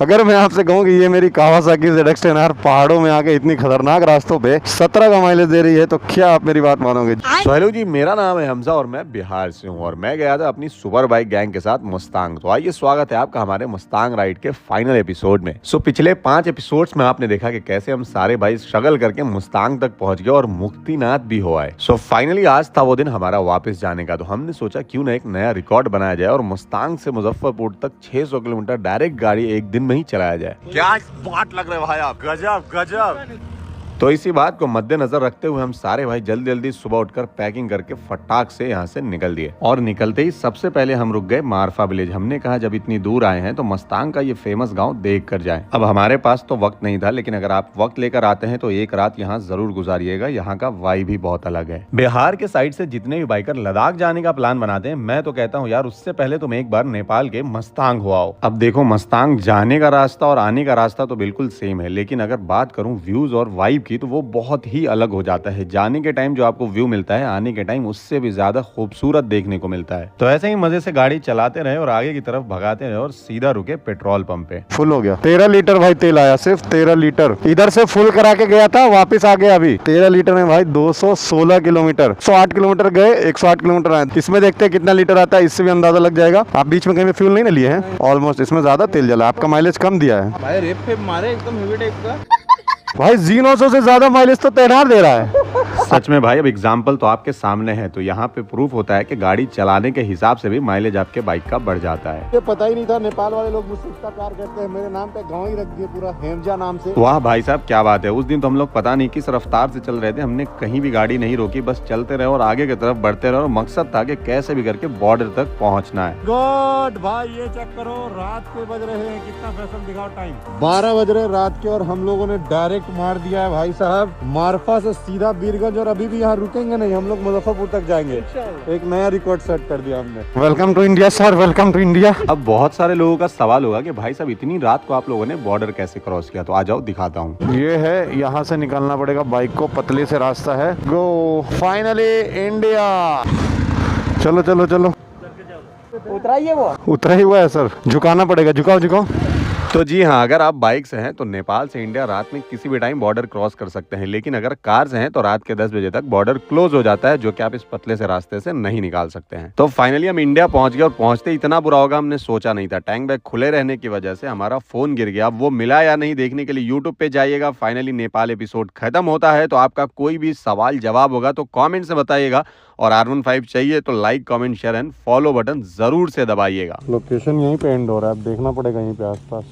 अगर मैं आपसे कहूँ कि ये मेरी कावासाकी ZX-10R पहाड़ों में आके इतनी खतरनाक रास्तों पे 17 का माइलेज दे रही है तो क्या आप मेरी बात मानोगे? तो हेलो जी, मेरा नाम है हमजा और मैं बिहार से हूँ और मैं गया था अपनी सुपर बाइक गैंग के साथ मुस्तांग। तो आइए, स्वागत है आपका हमारे मुस्तांग राइड के फाइनल एपिसोड में। पिछले 5 एपिसोड्स में आपने देखा कि कैसे हम सारे भाई स्ट्रगल करके मुस्तांग तक पहुंच गए और मुक्तिनाथ भी हो आए। फाइनली आज था वो दिन हमारा वापस जाने का। तो हमने सोचा क्यों ना एक नया रिकॉर्ड बनाया जाए और मुस्तांग से मुजफ्फरपुर तक 600 किलोमीटर डायरेक्ट गाड़ी एक दिन में ही चलाया जाए। क्या बात लग रहे हो भाई आप, गजब गजब। तो इसी बात को मद्देनजर रखते हुए हम सारे भाई जल्दी जल्दी सुबह उठकर पैकिंग करके फटाक से यहाँ से निकल दिए। और निकलते ही सबसे पहले हम रुक गए मारफा विलेज। हमने कहा जब इतनी दूर आए हैं तो मुस्तांग का ये फेमस गांव देख कर जाएं। अब हमारे पास तो वक्त नहीं था, लेकिन अगर आप वक्त लेकर आते हैं तो एक रात यहाँ जरूर गुजारिएगा। यहाँ का वाइब भी बहुत अलग है। बिहार के साइड से जितने भी बाइकर लद्दाख जाने का प्लान बनाते हैं, मैं तो कहता हूँ यार उससे पहले तुम एक बार नेपाल के मुस्तांग हो आओ। अब देखो, मुस्तांग जाने का रास्ता और आने का रास्ता तो बिल्कुल सेम है, लेकिन अगर बात करूँ व्यूज और वाइब की तो वो बहुत ही अलग हो जाता है। जाने के टाइम जो आपको व्यू मिलता है, आने के टाइम उससे भी ज्यादा खूबसूरत देखने को मिलता है। तो ऐसे ही मजे से गाड़ी चलाते रहे और आगे की तरफ भगाते रहे और सीधा रुके पेट्रोल पंप पे। फुल हो गया, 13 लीटर भाई तेल आया, सिर्फ 13 लीटर। इधर से फुल करा के गया था, वापस आ गया अभी। 13 लीटर में भाई 216 किलोमीटर, 108 किलोमीटर गए, 108 किलोमीटर आए। इसमें देखते हैं कितना लीटर आता है, इससे भी अंदाजा लग जाएगा। आप बीच में कहीं भी फ्यूल नहीं ना लिए हैं, ऑलमोस्ट इसमें ज्यादा तेल जला। आपका माइलेज कम दिया है भाई, रेप पे मारे एकदम हेवी टाइप का। भाई Z900 से ज्यादा माइलेज तो तेनार दे रहा है। सच में भाई, अब एग्जाम्पल तो आपके सामने है, तो यहाँ पे प्रूफ होता है कि गाड़ी चलाने के हिसाब से भी माइलेज आपके बाइक का बढ़ जाता है। ये पता ही नहीं था, नेपाल वाले लोग मुझसे इतना प्यार करते हैं, मेरे नाम पे गाँव ही रख दिए पूरा, हेमजा नाम से। वाह भाई साहब, क्या बात है। उस दिन तो हम लोग पता नहीं किस रफ्तार से चल रहे थे, हमने कहीं भी गाड़ी नहीं रोकी, बस चलते रहे और आगे की तरफ बढ़ते रहे और मकसद था कि कैसे भी करके बॉर्डर तक पहुँचना है। गॉड भाई, ये चेक करो, रात के बज रहे हैं, कितना फैशन दिखाओ टाइम, 12 बज रहे रात के, और हम लोगों ने डायरेक्ट मार दिया है भाई साहब मारफा से सीधा बीरगंज। और अभी भी यहाँ रुकेंगे नहीं, हम लोग मुजफ्फरपुर तक जाएंगे। एक नया रिकॉर्ड सेट कर दिया हमने। Welcome to India sir, welcome to India. अब बहुत सारे लोगों का सवाल होगा कि भाई साहब इतनी रात को आप लोगों ने बॉर्डर कैसे क्रॉस किया, तो आ जाओ दिखाता हूँ। ये है, यहाँ से निकलना पड़ेगा बाइक को, पतले से रास्ता है। गो फाइनली इंडिया। चलो चलो चलो, उतराइए, वो उतरा ही हुआ है सर, झुकाना पड़ेगा, झुकाओ झुकाओ। तो जी हाँ, अगर आप बाइक से हैं तो नेपाल से इंडिया रात में किसी भी टाइम बॉर्डर क्रॉस कर सकते हैं, लेकिन अगर कार से हैं तो रात के 10 बजे तक बॉर्डर क्लोज हो जाता है, जो कि आप इस पतले से रास्ते से नहीं निकाल सकते हैं। तो फाइनली हम इंडिया पहुंच गए और पहुंचते इतना बुरा होगा हमने सोचा नहीं था। टैंक बैग खुले रहने की वजह से हमारा फोन गिर गया। वो मिला या नहीं देखने के लिए यूट्यूब पे जाइएगा। फाइनली नेपाल एपिसोड खत्म होता है, तो आपका कोई भी सवाल जवाब होगा तो कॉमेंट से बताइएगा। और R15 चाहिए तो like, comment, share and follow button जरूर से दबाइएगा। लोकेशन यहीं पे एंड हो रहा है, अब देखना पड़ेगा यहीं पे आसपास।